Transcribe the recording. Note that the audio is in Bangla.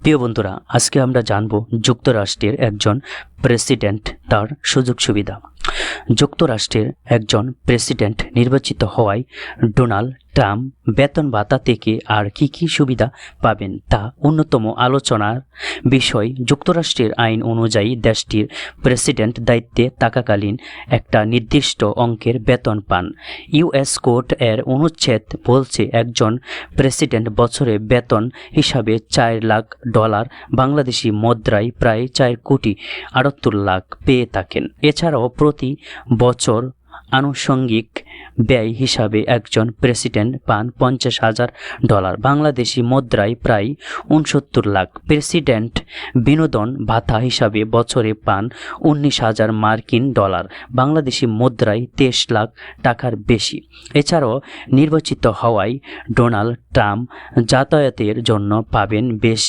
প্রিয় বন্ধুরা, আজকে আমরা জানব যুক্তরাষ্ট্রের একজন প্রেসিডেন্ট তার সুযোগ সুবিধা। যুক্তরাষ্ট্রের একজন প্রেসিডেন্ট নির্বাচিত হওয়ায় ডোনাল্ড ট্রাম্প বেতন ভাতা থেকে আর কি কি সুবিধা পাবেন তা অন্যতম আলোচনার বিষয়। যুক্তরাষ্ট্রের আইন অনুযায়ী দেশটির প্রেসিডেন্ট দায়িত্বে থাকাকালীন একটা নির্দিষ্ট অঙ্কের বেতন পান। ইউএস কোর্ট এর অনুচ্ছেদ বলছে একজন প্রেসিডেন্ট বছরে বেতন হিসাবে $4 লাখ, বাংলাদেশি মুদ্রায় প্রায় 4,78,00,000 পেয়ে থাকেন। এছাড়াও প্রতি বছর আনুষঙ্গিক ব্যয় হিসাবে একজন প্রেসিডেন্ট পান $50,000, বাংলাদেশি মুদ্রায় প্রায় 69 লাখ। প্রেসিডেন্ট বিনোদন ভাতা হিসাবে বছরে পান $19,000, বাংলাদেশি মুদ্রায় 23 লাখ টাকার বেশি। এছাড়াও নির্বাচিত হওয়ায় ডোনাল্ড ট্রাম্প যাতায়াতের জন্য পাবেন বেশ